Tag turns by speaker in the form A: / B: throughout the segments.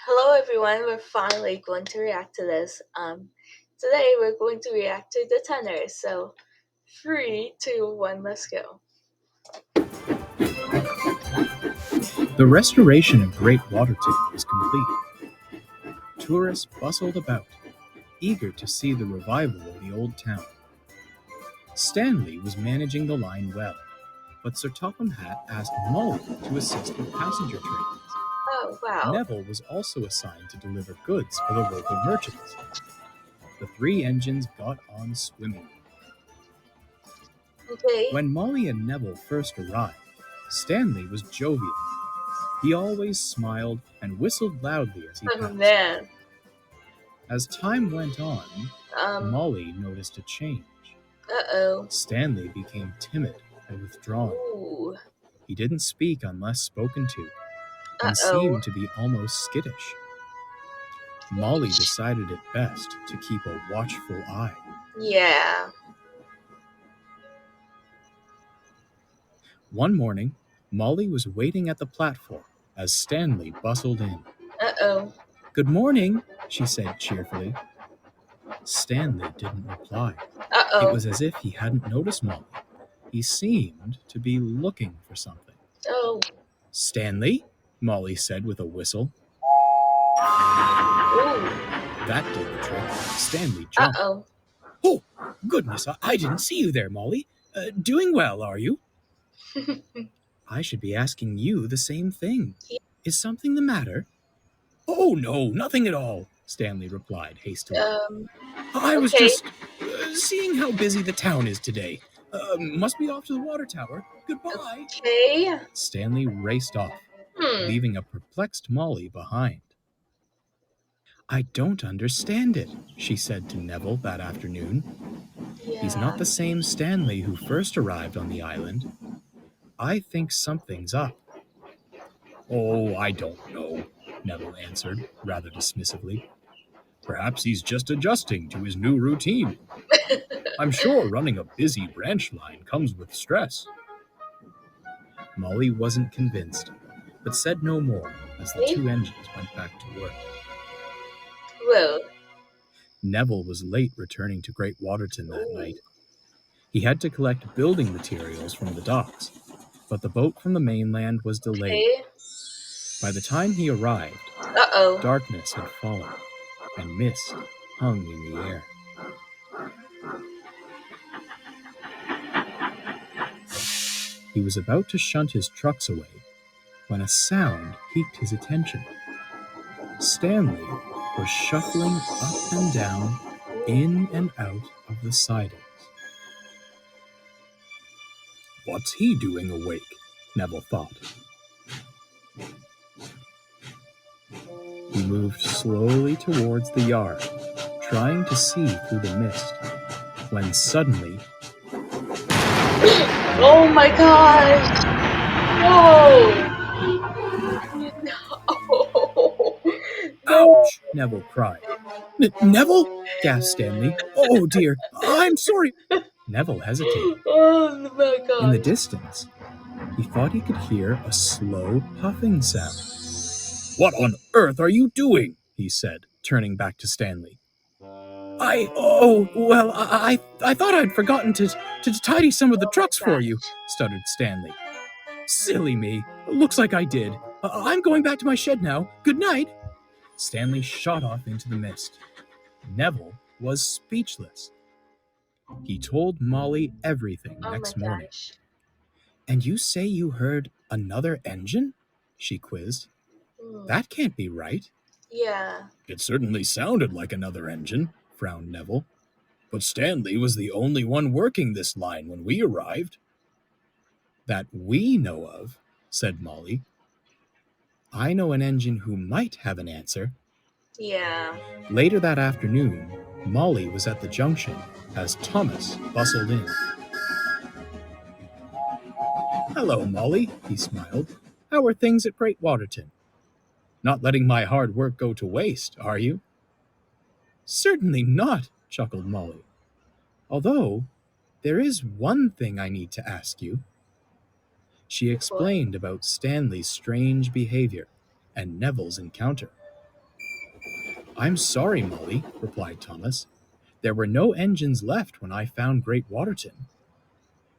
A: Hello everyone, we're finally going to react to this. Today we're going to react to the tenor. So, 3, 2, 1, let's go.
B: The restoration of Great Waterton was complete. Tourists bustled about, eager to see the revival of the old town. Stanley was managing the line well, but Sir Topham Hatt asked Molly to assist with passenger trains.
A: Oh wow.
B: Neville was also assigned to deliver goods for the local merchants. The three engines got on swimmingly.
A: Okay.
B: When Molly and Neville first arrived, Stanley was jovial. He always smiled and whistled loudly as he
A: Oh
B: passed.
A: man.
B: As time went on, Molly noticed a change.
A: Uh-oh.
B: Stanley became timid and withdrawn.
A: Ooh.
B: He didn't speak unless spoken to, and
A: Uh-oh.
B: seemed to be almost skittish. Molly decided it best to keep a watchful eye.
A: Yeah.
B: One morning, Molly was waiting at the platform as Stanley bustled in.
A: Uh-oh.
B: "Good morning," she said cheerfully. Stanley didn't reply.
A: Uh-oh.
B: It was as if he hadn't noticed Molly. He seemed to be looking for something.
A: Oh.
B: "Stanley?" Molly said with a whistle.
A: Ooh.
B: That did the trick. Stanley jumped.
A: Uh-oh.
B: "Oh, goodness, I didn't see you there, Molly. Doing well, are you?" "I should be asking you the same thing. Is something the matter?" "Oh, no, nothing at all," Stanley replied hastily. "I was just seeing how busy the town is today. Must be off to the water tower. Goodbye."
A: Okay.
B: Stanley raced off, leaving a perplexed Molly behind. "I don't understand it," she said to Neville that afternoon.
A: Yeah.
B: "He's not the same Stanley who first arrived on the island. I think something's up." "Oh, I don't know," Neville answered, rather dismissively. "Perhaps he's just adjusting to his new routine. I'm sure running a busy branch line comes with stress." Molly wasn't convinced, but said no more as the two engines went back to work.
A: Well.
B: Neville was late returning to Great Waterton that night. He had to collect building materials from the docks, but the boat from the mainland was delayed. By the time he arrived, darkness had fallen, and mist hung in the air. He was about to shunt his trucks away when a sound piqued his attention. Stanley was shuffling up and down, in and out of the sidings. "What's he doing awake?" Neville thought. He moved slowly towards the yard, trying to see through the mist, when suddenly...
A: Oh my gosh! No! No!
B: "Ouch!" Neville cried. "Neville?" gasped Stanley. "Oh dear, I'm sorry." Neville hesitated.
A: Oh my god.
B: In the distance, he thought he could hear a slow puffing sound. "What on earth are you doing?" he said, turning back to Stanley. I thought I'd forgotten to tidy some of the trucks for you," stuttered Stanley. "Silly me. Looks like I did. I'm going back to my shed now. Good night." Stanley shot off into the mist. Neville was speechless. He told Molly everything next morning. "And you say you heard another engine?" she quizzed. "That can't be right."
A: Yeah.
B: "It certainly sounded like another engine," frowned Neville. "But Stanley was the only one working this line when we arrived." "That we know of," said Molly. "I know an engine who might have an answer."
A: Yeah.
B: Later that afternoon, Molly was at the junction as Thomas bustled in. "Hello, Molly," he smiled. "How are things at Great Waterton? Not letting my hard work go to waste, are you?" "Certainly not," chuckled Molly. "Although, there is one thing I need to ask you." She explained about Stanley's strange behavior and Neville's encounter. I'm sorry, Molly, replied Thomas. There were no engines left when I found Great Waterton.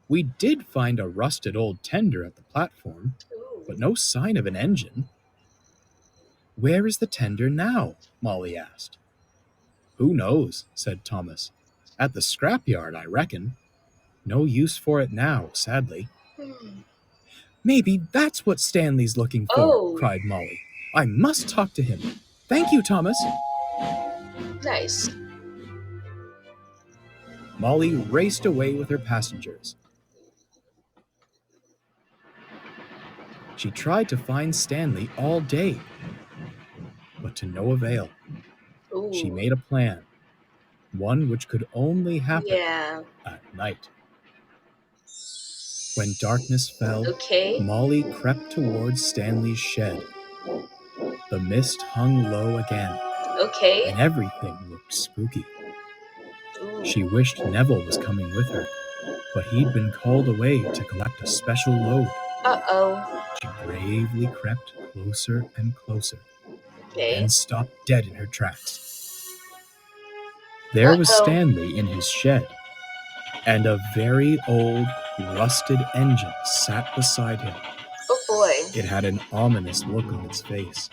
B: We did find a rusted old tender at the platform,
A: Ooh.
B: but no sign of an engine. Where is the tender now? Molly asked. Who knows, said Thomas. At the scrapyard, I reckon. No use for it now, sadly.
A: Hmm.
B: Maybe that's what Stanley's looking for,
A: Oh.
B: cried Molly. I must talk to him. Thank you, Thomas.
A: Nice.
B: Molly raced away with her passengers. She tried to find Stanley all day, but to no avail.
A: Ooh.
B: She made a plan, one which could only happen at night. When darkness fell,
A: Okay.
B: Molly crept towards Stanley's shed. The mist hung low again,
A: Okay.
B: and everything looked spooky.
A: Ooh.
B: She wished Neville was coming with her, but he'd been called away to collect a special load.
A: Uh-oh.
B: She bravely crept closer and closer,
A: Okay.
B: then stopped dead in her tracks. There was Stanley in his shed, and a very old, rusted engine sat beside him.
A: Oh boy.
B: It had an ominous look on its face.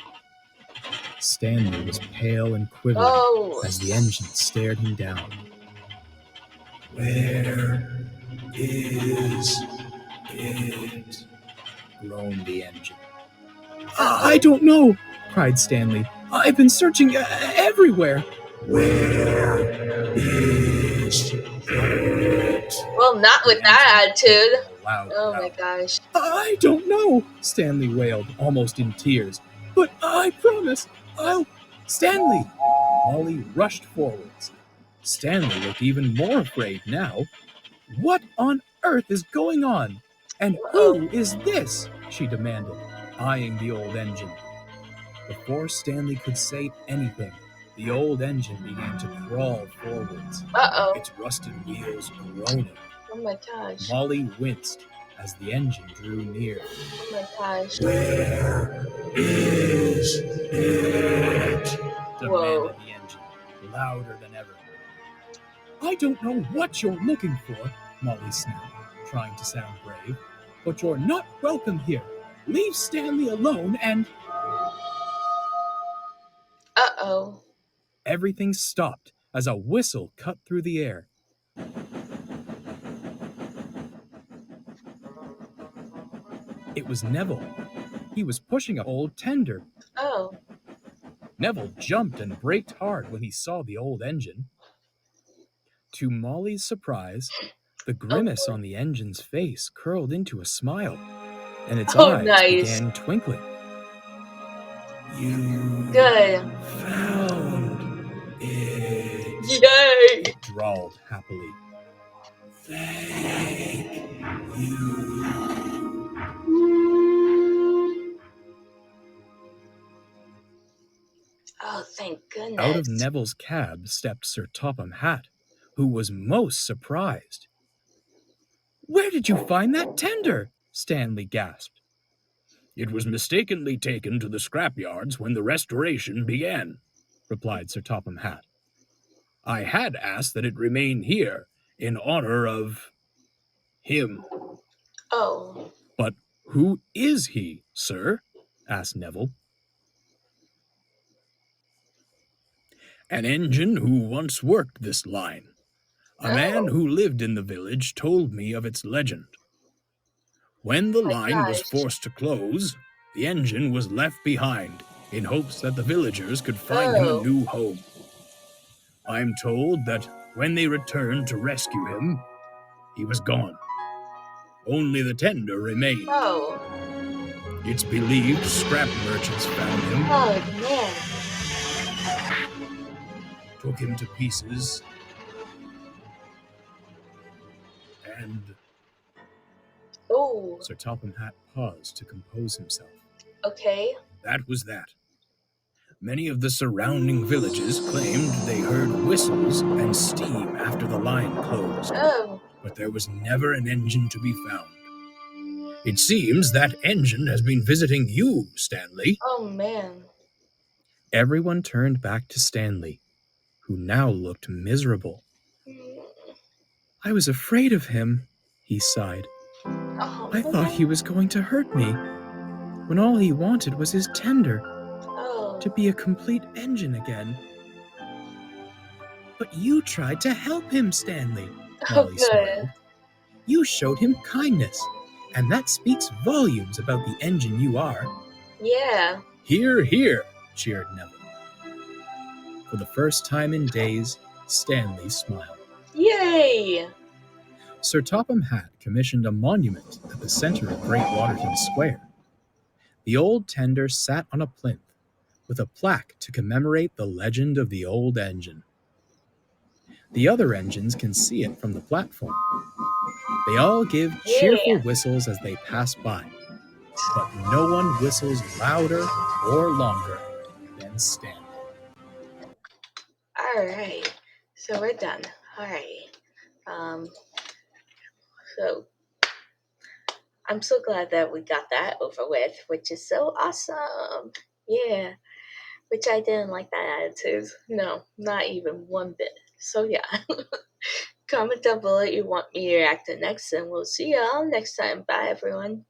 B: Stanley was pale and quivering as the engine stared him down. Where is it? Groaned the engine. I don't know, cried Stanley. I've been searching everywhere. Where is it?
A: Well, not with that attitude.
B: Oh
A: my gosh.
B: I don't know, Stanley wailed, almost in tears. But I promise, Stanley! Molly rushed forwards. Stanley looked even more afraid now. What on earth is going on? And who is this? She demanded, eyeing the old engine. Before Stanley could say anything, the old engine began to crawl forwards. Its rusted wheels groaning.
A: Oh my gosh.
B: Molly winced as the engine drew near.
A: Oh my gosh.
B: Where is it? Demanded the engine, louder than ever. I don't know what you're looking for, Molly snapped, trying to sound brave, but you're not welcome here. Leave Stanley alone and...
A: Uh-oh.
B: Everything stopped as a whistle cut through the air. It was Neville. He was pushing an old tender.
A: Oh.
B: Neville jumped and braked hard when he saw the old engine. To Molly's surprise, the grimace on the engine's face curled into a smile, and its eyes began twinkling. You found it.
A: Yay!
B: It drawled happily. Thank you.
A: Oh, thank goodness.
B: Out of Neville's cab stepped Sir Topham Hatt, who was most surprised. Where did you find that tender? Stanley gasped. It was mistakenly taken to the scrapyards when the restoration began, replied Sir Topham Hatt. I had asked that it remain here in honor of him.
A: Oh.
B: But who is he, sir? Asked Neville. An engine who once worked this line. A man who lived in the village told me of its legend. When the line was forced to close, the engine was left behind in hopes that the villagers could find him a new home. I'm told that when they returned to rescue him, he was gone. Only the tender remained.
A: Oh.
B: It's believed scrap merchants found him.
A: Oh, man.
B: Took him to pieces. And...
A: Oh.
B: Sir Topham Hatt paused to compose himself.
A: Okay.
B: That was that. Many of the surrounding villages claimed they heard whistles and steam after the line closed.
A: Oh.
B: But there was never an engine to be found. It seems that engine has been visiting you, Stanley.
A: Oh, man.
B: Everyone turned back to Stanley, who now looked miserable. I was afraid of him, he sighed. I thought he was going to hurt me, when all he wanted was his tender, to be a complete engine again. But you tried to help him, Stanley, Molly smiled. You showed him kindness, and that speaks volumes about the engine you are.
A: Yeah.
B: Hear, hear, cheered Neville. For the first time in days, Stanley smiled.
A: Yay!
B: Sir Topham Hatt commissioned a monument at the center of Great Waterton Square. The old tender sat on a plinth, with a plaque to commemorate the legend of the old engine. The other engines can see it from the platform. They all give cheerful whistles as they pass by, but no one whistles louder or longer than Stanley.
A: Alright, so we're done. Alright. So I'm so glad that we got that over with, which is so awesome. Yeah. Which I didn't like that attitude. No, not even one bit. So yeah. Comment down below what you want me to react to next, and we'll see y'all next time. Bye everyone.